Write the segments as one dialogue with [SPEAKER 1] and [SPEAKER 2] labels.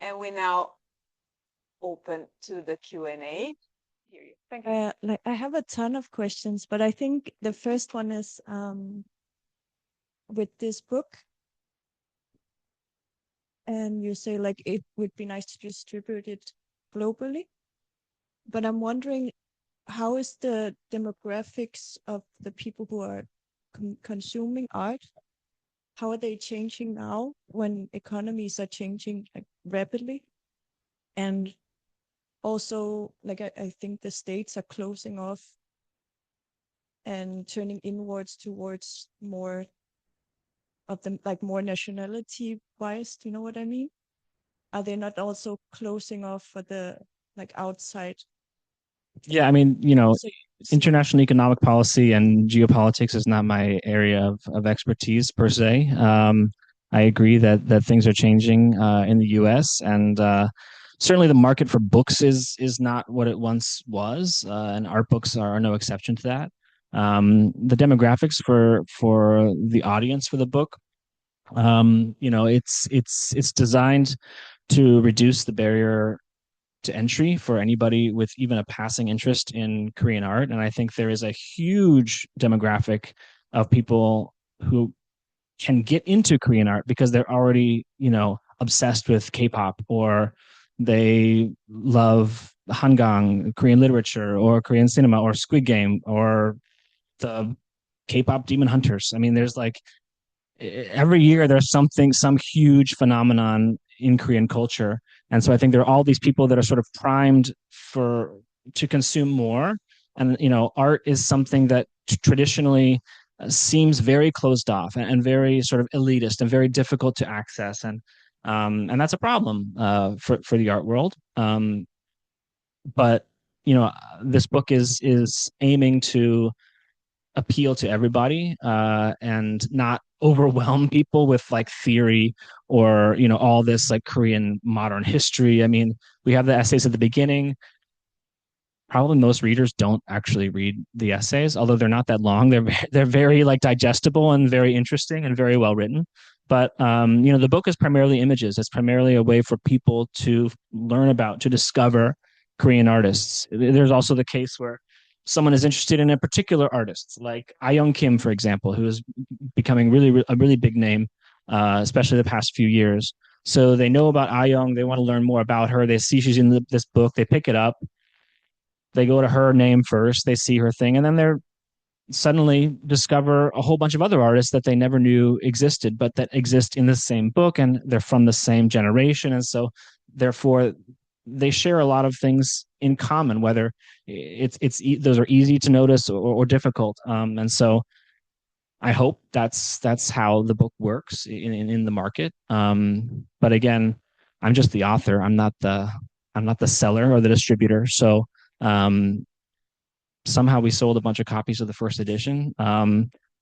[SPEAKER 1] And we now open to the Q&A.
[SPEAKER 2] Thank you. Like I have a ton of questions, but I think the first one is with this book, and you say like it would be nice to distribute it globally, but I'm wondering, how is the demographics of the people who are consuming art? How are they changing now when economies are changing like rapidly? And also, like I think the states are closing off and turning inwards towards more of them, like more nationality wise. Do you know what I mean? Are they not also closing off for the like outside?
[SPEAKER 3] Yeah, I mean,
[SPEAKER 2] So,
[SPEAKER 3] international economic policy and geopolitics is not my area of expertise per se. I agree that things are changing in the U.S. and certainly the market for books is not what it once was, and art books are no exception to that. The demographics for the audience for the book, it's designed to reduce the barrier to entry for anybody with even a passing interest in Korean art. And I think there is a huge demographic of people who can get into Korean art because they're already, obsessed with K-pop, or they love Hangang, Korean literature, or Korean cinema, or Squid Game, or the K-pop Demon Hunters. I mean, there's like every year there's some huge phenomenon in Korean culture. And so I think there are all these people that are sort of primed to consume more. And, art is something that traditionally seems very closed off and very sort of elitist and very difficult to access. And that's a problem for the art world. But, this book is aiming to appeal to everybody and not overwhelm people with like theory or all this like Korean modern history. I mean, we have the essays at the beginning. Probably most readers don't actually read the essays, although they're not that long. They're very like digestible and very interesting and very well written. But the book is primarily images. It's primarily a way for people to learn about, to discover Korean artists. There's also the case where someone is interested in a particular artist, like Ayoung Kim, for example, who is becoming a really big name, especially the past few years. So they know about Ayoung. They want to learn more about her. They see she's in this book. They pick it up. They go to her name first. They see her thing, and then they're suddenly discover a whole bunch of other artists that they never knew existed, but that exist in the same book, and they're from the same generation, and so therefore they share a lot of things in common, whether those are easy to notice or difficult. And so I hope that's how the book works in the market. But again, I'm just the author. I'm not the seller or the distributor. So somehow we sold a bunch of copies of the first edition.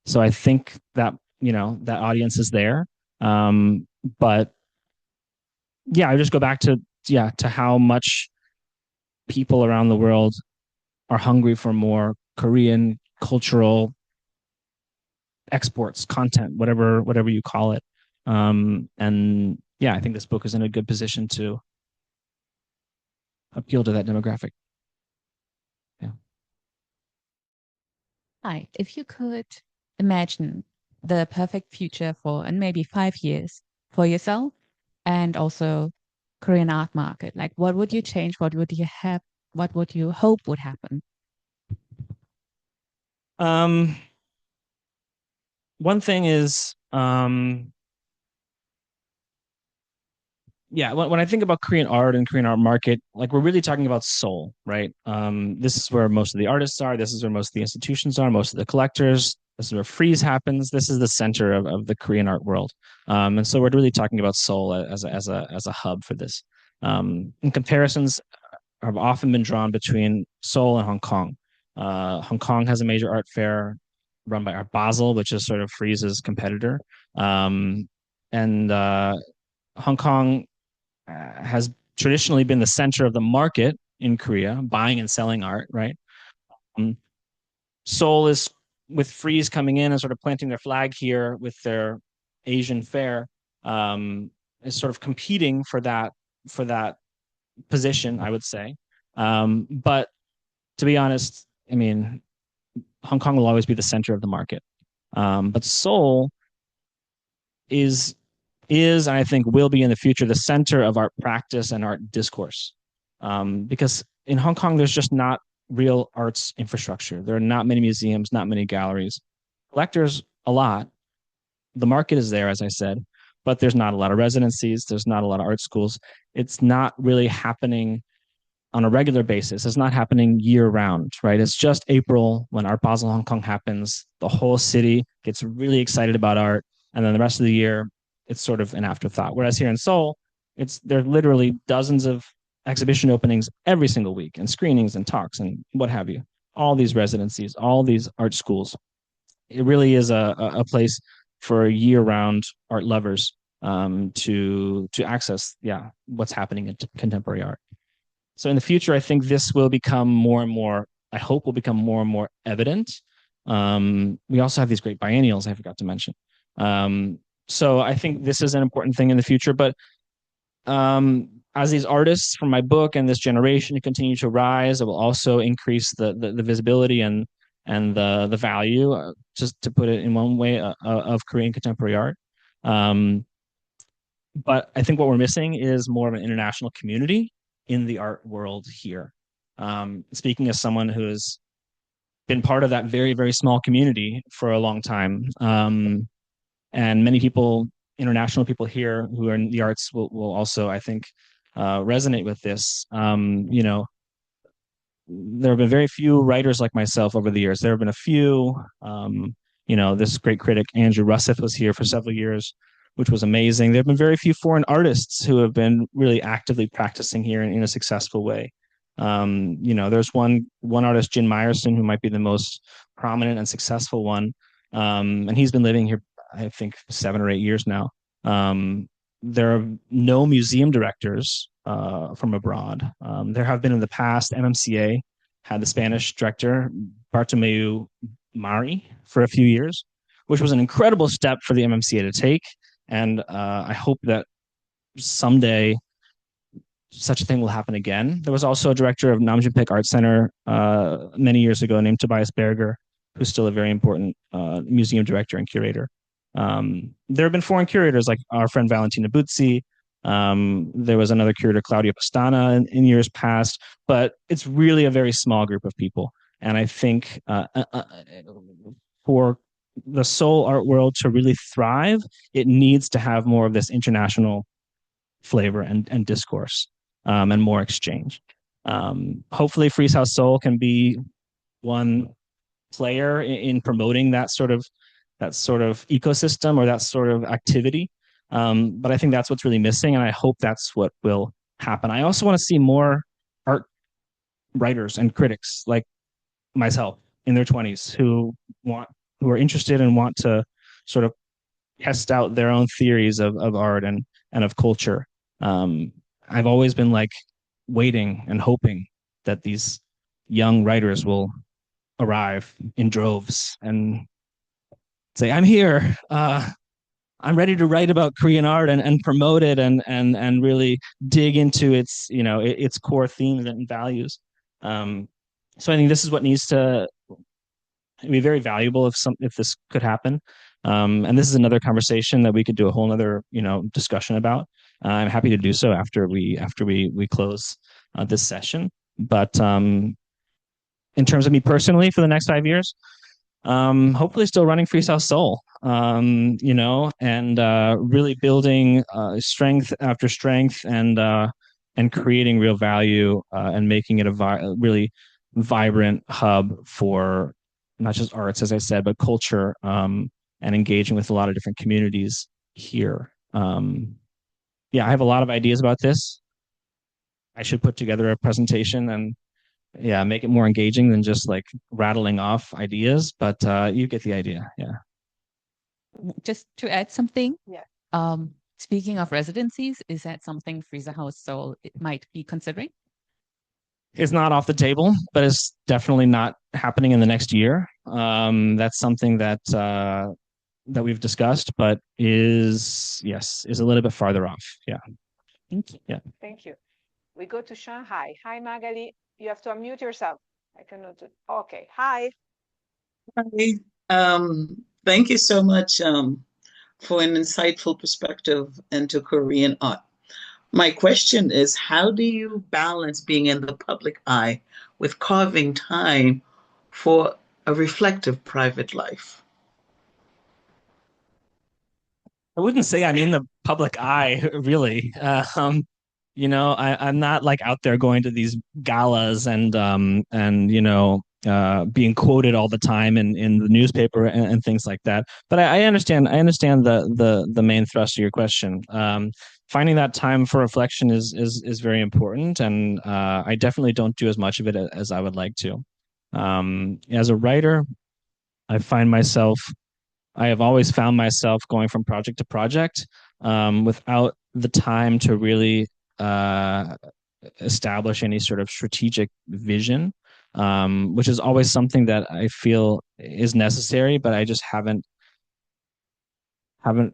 [SPEAKER 3] So I think that that audience is there. But yeah, I just go back to how much people around the world are hungry for more Korean cultural exports, content, whatever you call it. And yeah, I think this book is in a good position to appeal to that demographic. Yeah.
[SPEAKER 4] Hi, if you could imagine the perfect future for, and maybe 5 years for yourself and also Korean art market, like what would you change? What would you have? What would you hope would happen?
[SPEAKER 3] One thing is, yeah, when I think about Korean art and Korean art market, like we're really talking about Seoul, right? This is where most of the artists are. This is where most of the institutions are, most of the collectors. This is where Frieze happens. This is the center of the Korean art world. And so we're really talking about Seoul as a hub for this. And comparisons have often been drawn between Seoul and Hong Kong. Hong Kong has a major art fair run by Art Basel, which is sort of Frieze's competitor. And Hong Kong has traditionally been the center of the market in Korea, buying and selling art, right? Seoul is, with Frieze coming in and sort of planting their flag here with their Asian fair, is sort of competing for that for that position, I would say. But to be honest, I mean, Hong Kong will always be the center of the market. But Seoul is and I think will be in the future the center of art practice and art discourse. Because in Hong Kong, there's just not real arts infrastructure. There are not many museums, not many galleries. Collectors, a lot. The market is there, as I said, but there's not a lot of residencies. There's not a lot of art schools. It's not really happening on a regular basis. It's not happening year round, right? It's just April when Art Basel Hong Kong happens. The whole city gets really excited about art. And then the rest of the year, it's sort of an afterthought. Whereas here in Seoul, there are literally dozens of exhibition openings every single week and screenings and talks and what have you. All these residencies, all these art schools. It really is a place for year-round art lovers to access, what's happening in contemporary art. So in the future, I think this will become more and more, I hope will become more and more evident. We also have these great biennials I forgot to mention. So I think this is an important thing in the future. But as these artists from my book and this generation continue to rise, it will also increase the visibility and the value, just to put it in one way, of Korean contemporary art. But I think what we're missing is more of an international community in the art world here. Speaking as someone who has been part of that very, very small community for a long time, and many people, international people here who are in the arts will also, I think, resonate with this. There have been very few writers like myself over the years. There have been a few, this great critic, Andrew Russeth, was here for several years, which was amazing. There have been very few foreign artists who have been really actively practicing here in a successful way. There's one artist, Jin Meyerson, who might be the most prominent and successful one. And he's been living here, I think, 7 or 8 years now. There are no museum directors from abroad. There have been in the past. MMCA had the Spanish director, Bartomeu Mari, for a few years, which was an incredible step for the MMCA to take. And I hope that someday such a thing will happen again. There was also a director of Namjoon-Paek Art Center many years ago named Tobias Berger, who's still a very important museum director and curator. There have been foreign curators like our friend Valentina Buzzi. There was another curator, Claudia Pastana, in years past, but it's really a very small group of people. And I think for the Seoul art world to really thrive, it needs to have more of this international flavor and discourse, and more exchange. Hopefully Frieze House Seoul can be one player in promoting that sort of ecosystem or that sort of activity. But I think that's what's really missing, and I hope that's what will happen. I also want to see more art writers and critics like myself in their 20s who are interested and want to sort of test out their own theories of art and of culture. I've always been like waiting and hoping that these young writers will arrive in droves and say, I'm here. I'm ready to write about Korean art and promote it and really dig into its, its core themes and values. So I think this is what needs to be very valuable if this could happen. And this is another conversation that we could do a whole nother, discussion about. I'm happy to do so after we close this session. But in terms of me personally, for the next 5 years, hopefully still running Frieze House Seoul, and really building strength after strength and creating real value and making it a really vibrant hub for not just arts, as I said, but culture, and engaging with a lot of different communities here. I have a lot of ideas about this. I should put together a presentation and make it more engaging than just like rattling off ideas, but you get the idea. Yeah.
[SPEAKER 4] Just to add something.
[SPEAKER 1] Yeah.
[SPEAKER 4] Speaking of residencies, is that something Frieze House Seoul might be considering?
[SPEAKER 3] It's not off the table, but it's definitely not happening in the next year. That's something that we've discussed, but is a little bit farther off. Yeah.
[SPEAKER 2] Thank you.
[SPEAKER 3] Yeah.
[SPEAKER 1] Thank you. We go to Shanghai. Hi, Magali. You have to unmute yourself. I cannot do. Okay. Hi.
[SPEAKER 5] Hi. Thank you so much for an insightful perspective into Korean art. My question is, how do you balance being in the public eye with carving time for a reflective private life?
[SPEAKER 3] I wouldn't say I'm in the public eye, really. I'm not like out there going to these galas and being quoted all the time in the newspaper and things like that. But I understand the main thrust of your question. Finding that time for reflection is very important, and I definitely don't do as much of it as I would like to. As a writer, I have always found myself going from project to project without the time to really establish any sort of strategic vision, which is always something that I feel is necessary, but I just haven't had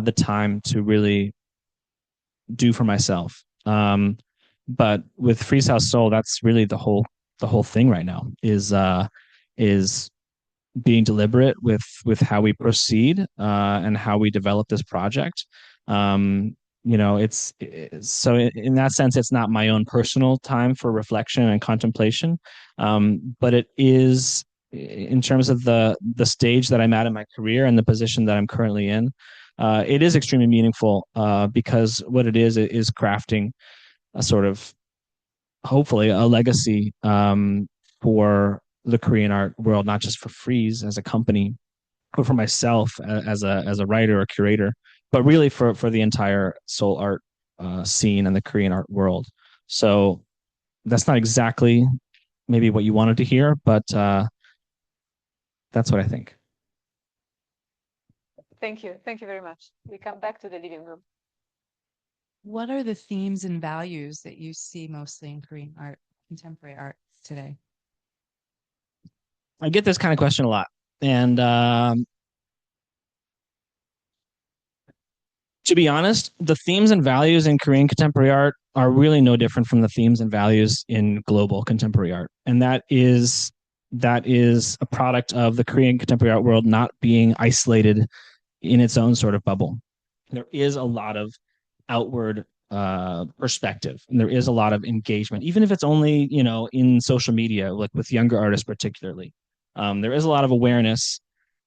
[SPEAKER 3] the time to really do for myself. But with Frieze House Soul, that's really the whole thing right now is being deliberate with how we proceed and how we develop this project. So in that sense, it's not my own personal time for reflection and contemplation, but it is in terms of the stage that I'm at in my career and the position that I'm currently in. It is extremely meaningful because what it is crafting a sort of hopefully a legacy for the Korean art world, not just for Frieze as a company, but for myself as a writer or curator, but really for the entire Seoul art scene and the Korean art world. So that's not exactly maybe what you wanted to hear, but that's what I think.
[SPEAKER 1] Thank you. Thank you very much. We come back to the living room.
[SPEAKER 6] What are the themes and values that you see mostly in Korean art, contemporary art today?
[SPEAKER 3] I get this kind of question a lot. And to be honest, the themes and values in Korean contemporary art are really no different from the themes and values in global contemporary art. And that is a product of the Korean contemporary art world not being isolated in its own sort of bubble. There is a lot of outward perspective, and there is a lot of engagement, even if it's only in social media, like with younger artists particularly. There is a lot of awareness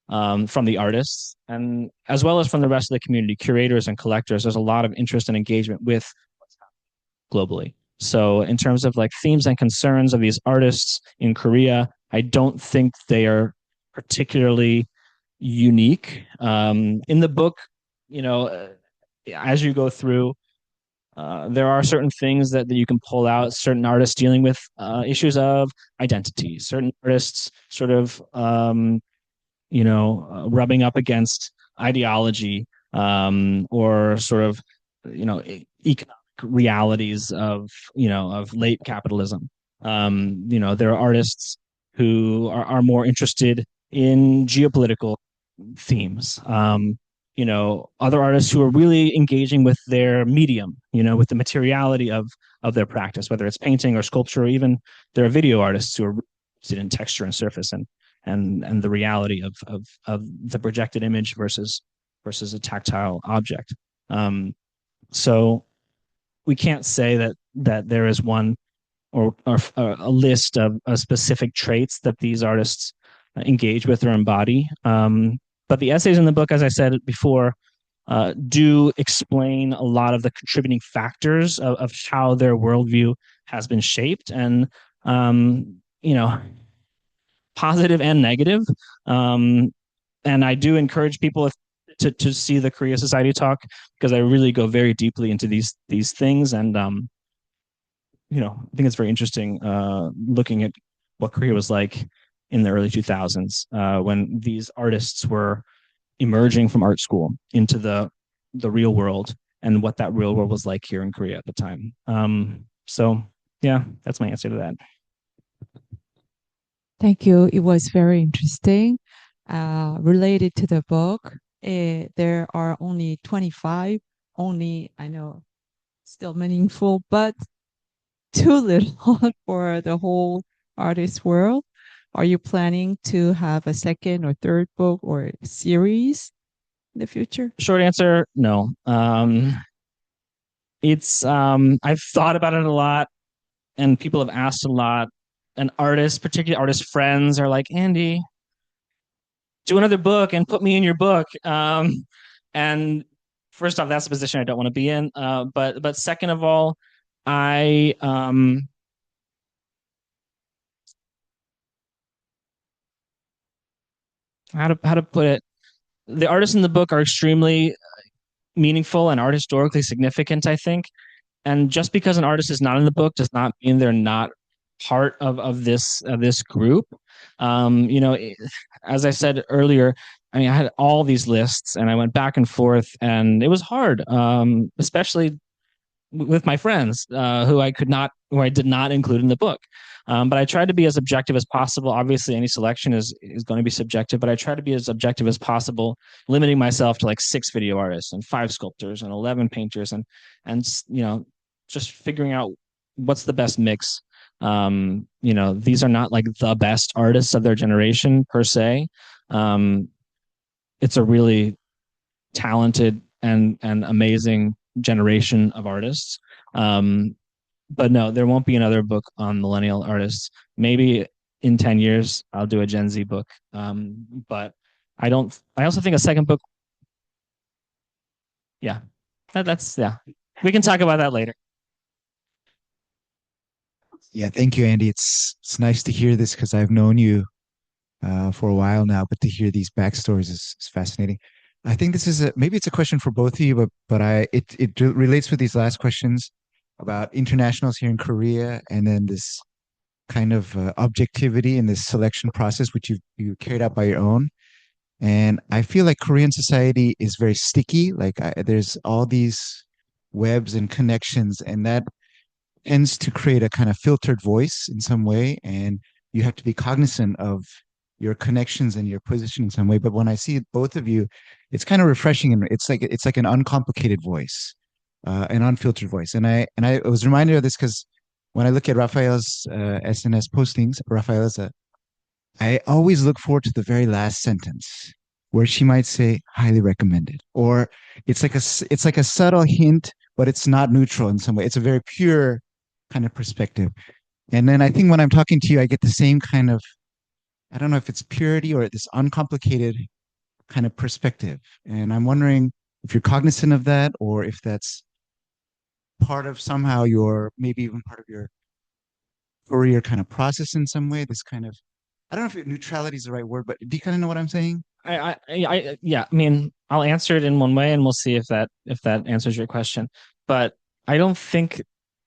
[SPEAKER 3] from the artists, and as well as from the rest of the community, curators and collectors. There's a lot of interest and engagement with what's happening globally. So in terms of like themes and concerns of these artists in Korea, I don't think they are particularly unique. In the book, as you go through, there are certain things that you can pull out, certain artists dealing with issues of identity, certain artists sort of rubbing up against ideology or sort of economic realities of late capitalism. There are artists who are more interested in geopolitical themes. Other artists who are really engaging with their medium, with the materiality of their practice, whether it's painting or sculpture, or even there are video artists who are interested in texture and surface and the reality of the projected image versus a tactile object. So we can't say that there is one or a list of specific traits that these artists engage with or embody. But the essays in the book, as I said before, do explain a lot of the contributing factors of how their worldview has been shaped, and positive and negative. And I do encourage people to see the Korea Society talk, because I really go very deeply into these things, and I think it's very interesting looking at what Korea was like in the early 2000s when these artists were emerging from art school into the real world, and what that real world was like here in Korea at the time. So yeah, that's my answer to that.
[SPEAKER 6] Thank you. It was very interesting. Related to the book, there are only 25, I know still meaningful, but too little for the whole artist world. Are you planning to have a second or third book or series in the future?
[SPEAKER 3] Short answer, no. It's I've thought about it a lot, and people have asked a lot, and artists, particularly artist friends, are like, Andy, do another book and put me in your book. And first off, that's a position I don't want to be in. But second of all, I how to put it, the artists in the book are extremely meaningful and art historically significant, I think. And just because an artist is not in the book does not mean they're not part of this group. You know, as I said earlier, I mean, I had all these lists and I went back and forth, and it was hard, especially with my friends who I did not include in the book. But I tried to be as objective as possible. Obviously, any selection is going to be subjective, but I try to be as objective as possible, limiting myself to like 6 video artists and 5 sculptors and 11 painters, and you know, just figuring out what's the best mix. You know, these are not like the best artists of their generation per se. It's a really talented and amazing generation of artists. But no, there won't be another book on millennial artists. Maybe in 10 years I'll do a Gen Z book. But I don't. I also think a second book. Yeah, that's yeah. We can talk about that later.
[SPEAKER 7] Yeah, thank you, Andy. It's nice to hear this because I've known you for a while now, but to hear these backstories is fascinating. I think this is maybe it's a question for both of you, but it relates with these last questions about internationals here in Korea, and then this kind of objectivity in this selection process, which you carried out by your own. And I feel like Korean society is very sticky. Like there's all these webs and connections, and that tends to create a kind of filtered voice in some way. And you have to be cognizant of your connections and your position in some way. But when I see both of you, it's kind of refreshing, and it's like an uncomplicated voice, an unfiltered voice. And I was reminded of this because when I look at Raphael's SNS postings, Raphael's I always look forward to the very last sentence where she might say highly recommended, or it's like a subtle hint, but it's not neutral in some way. It's a very pure kind of perspective. And then I think when I'm talking to you, I get the same kind of, I don't know if it's purity or this uncomplicated kind of perspective. And I'm wondering if you're cognizant of that, or if that's part of somehow your, maybe even part of your career kind of process in some way, this kind of, I don't know if neutrality is the right word, but do you kind of know what I'm saying?
[SPEAKER 3] Yeah. I mean, I'll answer it in one way, and we'll see if that answers your question. But I don't think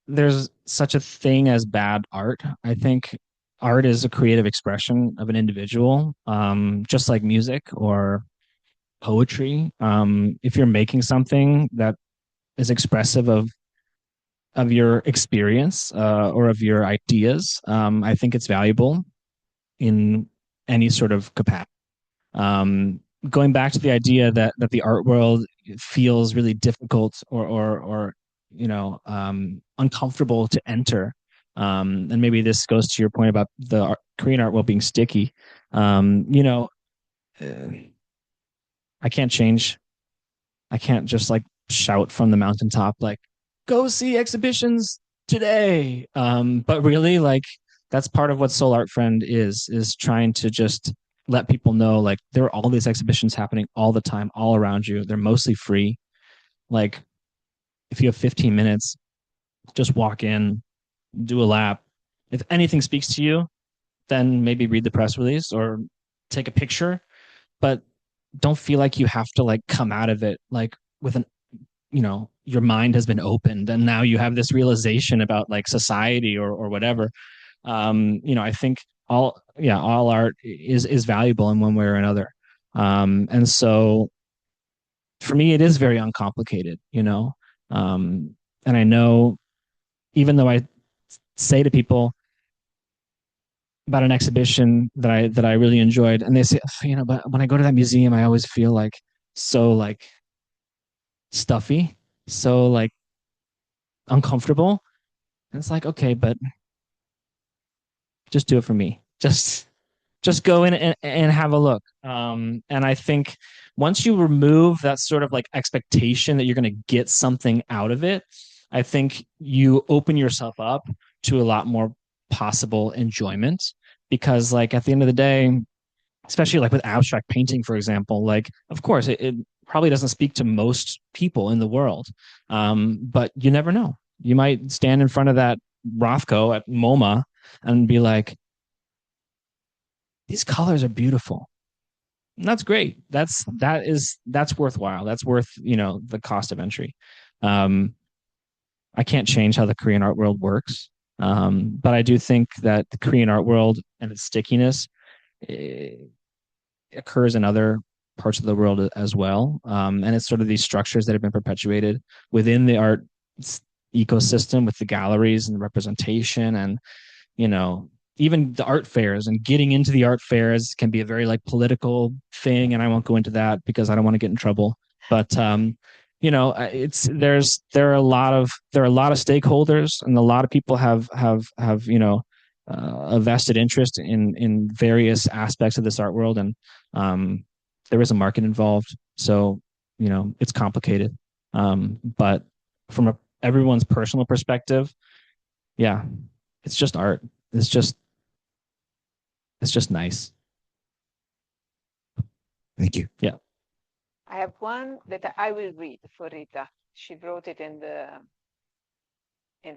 [SPEAKER 3] there's such a thing as bad art. I think art is a creative expression of an individual, just like music or poetry. If you're making something that is expressive of your experience or of your ideas, I think it's valuable in any sort of capacity. Going back to the idea that the art world feels really difficult or you know, uncomfortable to enter, and maybe this goes to your point about the Korean art world being sticky. You know, I can't change. I can't just like shout from the mountaintop like, "Go see exhibitions today." But really, like, that's part of what Seoul Art Friend is trying to just let people know, like, there are all these exhibitions happening all the time, all around you. They're mostly free. Like, if you have 15 minutes, just walk in, do a lap. If anything speaks to you, then maybe read the press release or take a picture. But don't feel like you have to like come out of it like with an, you know, your mind has been opened and now you have this realization about like society or whatever. You know, I think all art is valuable in one way or another. And so for me, it is very uncomplicated, you know. And I know, even though I say to people about an exhibition that I really enjoyed, and they say, you know, but when I go to that museum, I always feel like so like stuffy, so like uncomfortable. And it's like, okay, but just do it for me. Just go in and have a look. And I think once you remove that sort of like expectation that you're going to get something out of it, I think you open yourself up to a lot more possible enjoyment. Because like at the end of the day, especially like with abstract painting, for example, like of course it probably doesn't speak to most people in the world. But you never know. You might stand in front of that Rothko at MoMA and be like, these colors are beautiful. And that's great. That's worthwhile. That's worth, the cost of entry. I can't change how the Korean art world works. But I do think that the Korean art world and its stickiness occurs in other parts of the world as well. And it's sort of these structures that have been perpetuated within the art ecosystem with the galleries and the representation and, even the art fairs, and getting into the art fairs can be a very like political thing. And I won't go into that because I don't want to get in trouble. But, there are a lot of stakeholders, and a lot of people have, a vested interest in various aspects of this art world. And there is a market involved. So, it's complicated. But from everyone's personal perspective, yeah, it's just art. It's just nice.
[SPEAKER 7] Thank you.
[SPEAKER 3] Yeah.
[SPEAKER 1] I have one that I will read for Rita. She wrote it in the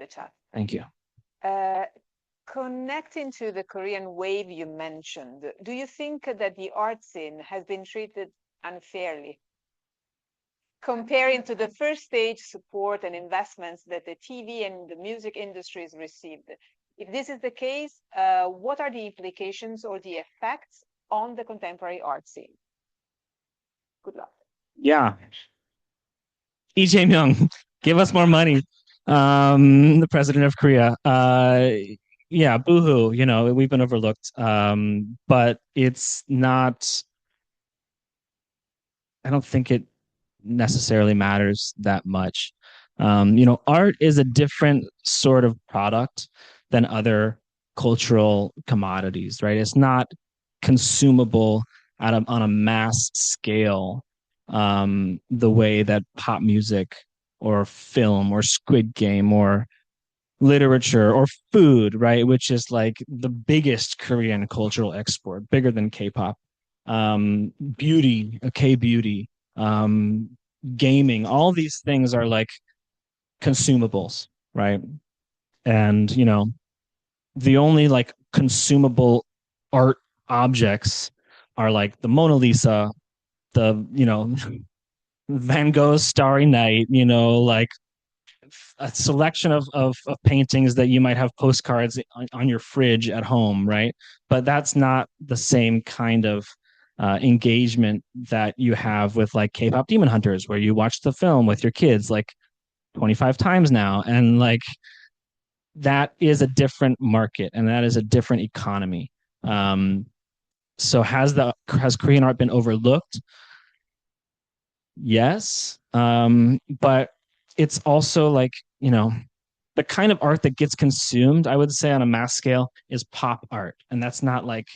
[SPEAKER 1] chat.
[SPEAKER 3] Thank you.
[SPEAKER 1] Connecting to the Korean wave you mentioned, do you think that the art scene has been treated unfairly? Comparing to the first stage support and investments that the TV and the music industries received. If this is the case, what are the implications or the effects on the contemporary art scene? Good luck.
[SPEAKER 3] Yeah. Lee Jae-myung, give us more money. The president of Korea. Yeah, boohoo, we've been overlooked. But it's not, I don't think it necessarily matters that much. Art is a different sort of product than other cultural commodities, right? It's not consumable on a mass scale, the way that pop music or film or Squid Game or literature or food, right? Which is like the biggest Korean cultural export, bigger than K-pop. Beauty, K-beauty, gaming, all these things are like consumables, right? And, the only like consumable art objects are like the Mona Lisa, the, Van Gogh's Starry Night, like a selection of paintings that you might have postcards on your fridge at home, right? But that's not the same kind of engagement that you have with like K-pop Demon Hunters, where you watch the film with your kids like 25 times now. And like, that is a different market and that is a different economy. So has Korean art been overlooked? Yes. But it's also like, the kind of art that gets consumed, I would say on a mass scale, is pop art. And that's not like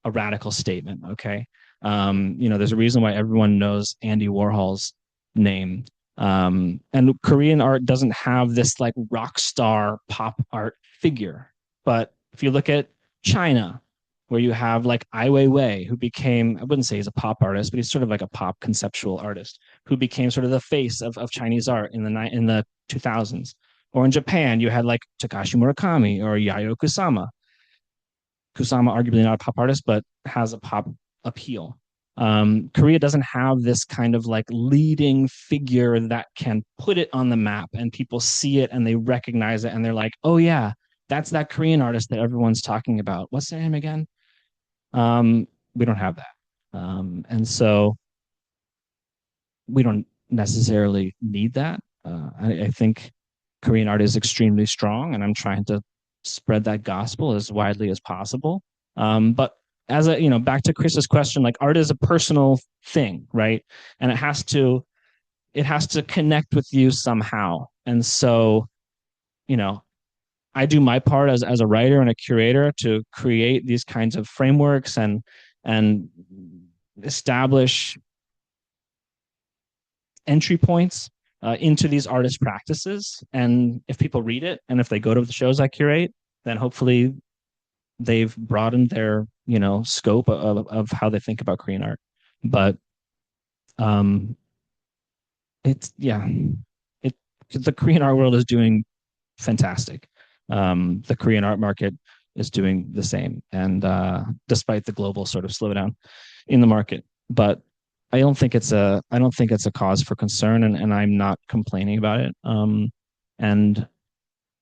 [SPEAKER 3] a radical statement. Okay. There's a reason why everyone knows Andy Warhol's name. And Korean art doesn't have this like rock star pop art figure. But if you look at China, where you have like Ai Weiwei, who became, I wouldn't say he's a pop artist, but he's sort of like a pop conceptual artist who became sort of the face of Chinese art in the 2000s. Or in Japan, you had like Takashi Murakami or Yayoi Kusama. Kusama, arguably not a pop artist, but has a pop appeal. Korea doesn't have this kind of like leading figure that can put it on the map and people see it and they recognize it and they're like, oh yeah, that's that Korean artist that everyone's talking about. What's their name again? We don't have that. And so we don't necessarily need that. I think Korean art is extremely strong, and I'm trying to spread that gospel as widely as possible. But back to Chris's question, like art is a personal thing, right? And it has to connect with you somehow. And so I do my part as a writer and a curator to create these kinds of frameworks and establish entry points into these artist practices. And if people read it and if they go to the shows I curate, then hopefully they've broadened their scope of how they think about Korean art. But it's the Korean art world is doing fantastic. The Korean art market is doing the same, and despite the global sort of slowdown in the market, but I don't think it's a cause for concern, and I'm not complaining about it. And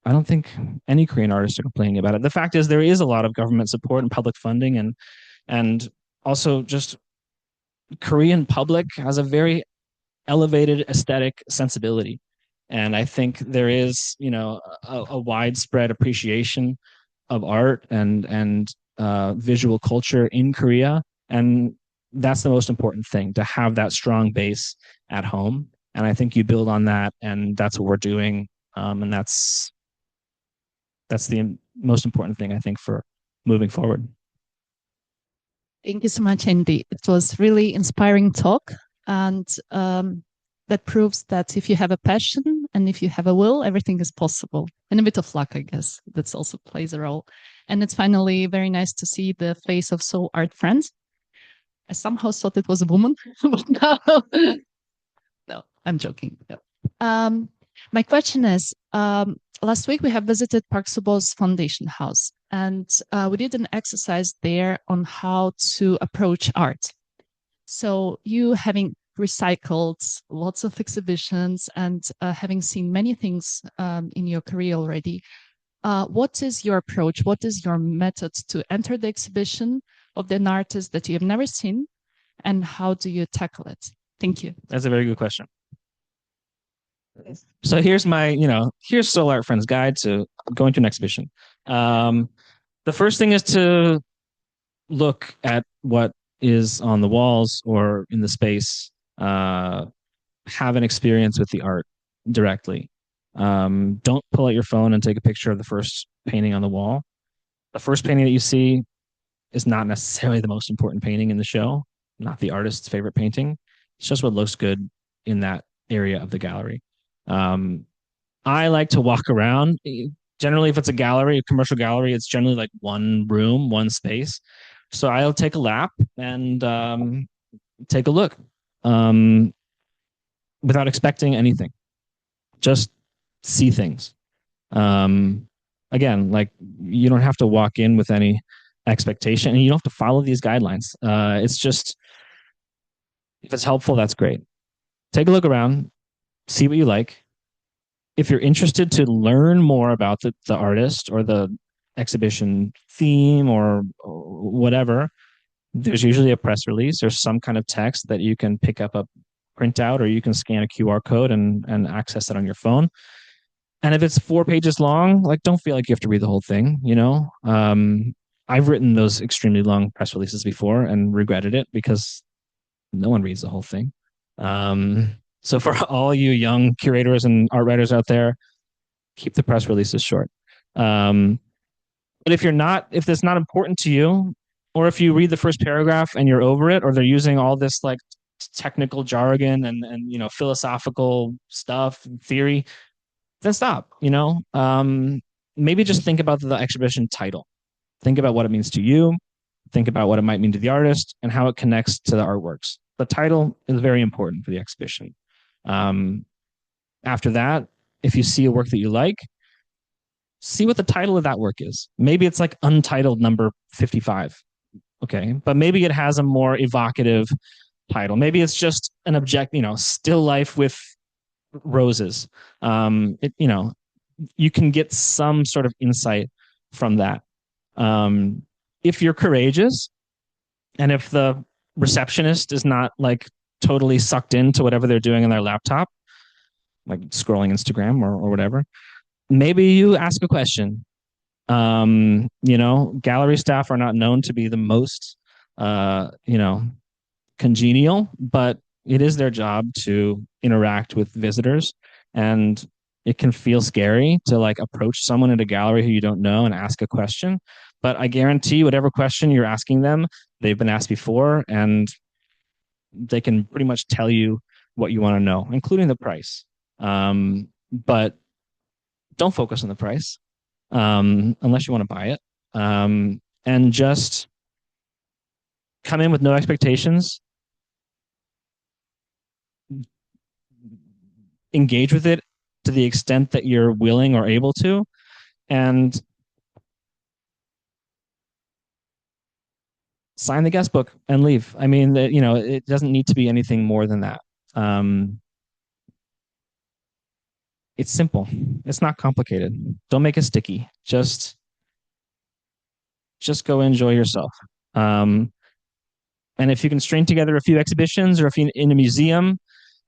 [SPEAKER 3] I don't think any Korean artists are complaining about it. The fact is, there is a lot of government support and public funding, and also just Korean public has a very elevated aesthetic sensibility. And I think there is, a widespread appreciation of art and visual culture in Korea. And that's the most important thing, to have that strong base at home. And I think you build on that, and that's what we're doing. And that's the most important thing, I think, for moving forward.
[SPEAKER 6] Thank you so much, Andy. It was really inspiring talk. And that proves that if you have a passion and if you have a will, everything is possible. And a bit of luck, I guess, that also plays a role. And it's finally very nice to see the face of Seoul Art Friend. I somehow thought it was a woman, but no, I'm joking. No. My question is, last week we have visited Park Subo's foundation house, and we did an exercise there on how to approach art. So you, having recycled lots of exhibitions and having seen many things in your career already, what is your approach? What is your method to enter the exhibition of an artist that you have never seen, and how do you tackle it? Thank you.
[SPEAKER 3] That's a very good question. So here's here's Seoul Art Friend's guide to going to an exhibition. The first thing is to look at what is on the walls or in the space, have an experience with the art directly. Don't pull out your phone and take a picture of the first painting on the wall. The first painting that you see is not necessarily the most important painting in the show, not the artist's favorite painting. It's just what looks good in that area of the gallery. I like to walk around. Generally, if it's a gallery, a commercial gallery, it's generally like one room, one space. So I'll take a lap and take a look without expecting anything. Just see things. Again, like, you don't have to walk in with any expectation, and you don't have to follow these guidelines. It's just, if it's helpful, that's great. Take a look around, see what you like. If you're interested to learn more about the artist or the exhibition theme or whatever, there's usually a press release or some kind of text that you can pick up a printout, or you can scan a QR code and access it on your phone. And if it's 4 pages long, like, don't feel like you have to read the whole thing. I've written those extremely long press releases before and regretted it because no one reads the whole thing. So for all you young curators and art writers out there, keep the press releases short. But if that's not important to you, or if you read the first paragraph and you're over it, or they're using all this like technical jargon and philosophical stuff, theory, then stop. Maybe just think about the exhibition title. Think about what it means to you. Think about what it might mean to the artist and how it connects to the artworks. The title is very important for the exhibition. After that, if you see a work that you like, see what the title of that work is. Maybe it's like Untitled number 55. Okay. But maybe it has a more evocative title. Maybe it's just an still life with roses. You can get some sort of insight from that. If you're courageous, and if the receptionist is not like totally sucked into whatever they're doing on their laptop, like scrolling Instagram or whatever, maybe you ask a question. Gallery staff are not known to be the most, congenial, but it is their job to interact with visitors. And it can feel scary to like approach someone at a gallery who you don't know and ask a question. But I guarantee whatever question you're asking them, they've been asked before, and they can pretty much tell you what you want to know, including the price. But don't focus on the price unless you want to buy it. And just come in with no expectations. Engage with it to the extent that you're willing or able to, and sign the guest book and leave. I mean, it doesn't need to be anything more than that. It's simple. It's not complicated. Don't make it sticky. Just go enjoy yourself. And if you can string together a few exhibitions, or if you're in a museum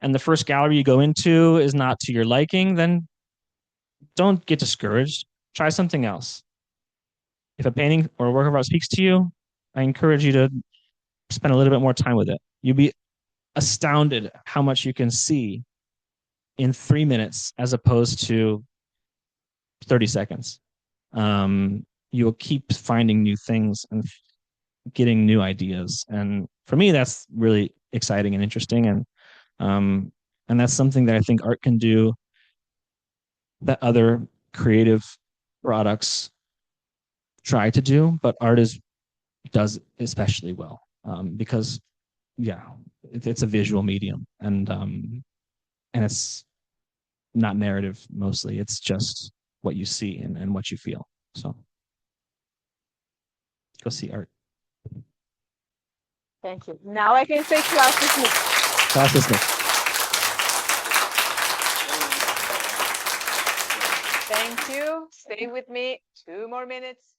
[SPEAKER 3] and the first gallery you go into is not to your liking, then don't get discouraged. Try something else. If a painting or a work of art speaks to you, I encourage you to spend a little bit more time with it. You'll be astounded how much you can see in 3 minutes as opposed to 30 seconds. You'll keep finding new things and getting new ideas. And for me, that's really exciting and interesting. And that's something that I think art can do that other creative products try to do, but art does especially well, because it's a visual medium, and it's not narrative mostly. It's just what you see and what you feel. So go see art.
[SPEAKER 1] Thank you. Now I can say class dismissed.
[SPEAKER 3] Class dismissed.
[SPEAKER 1] Thank you. Stay with me 2 more minutes.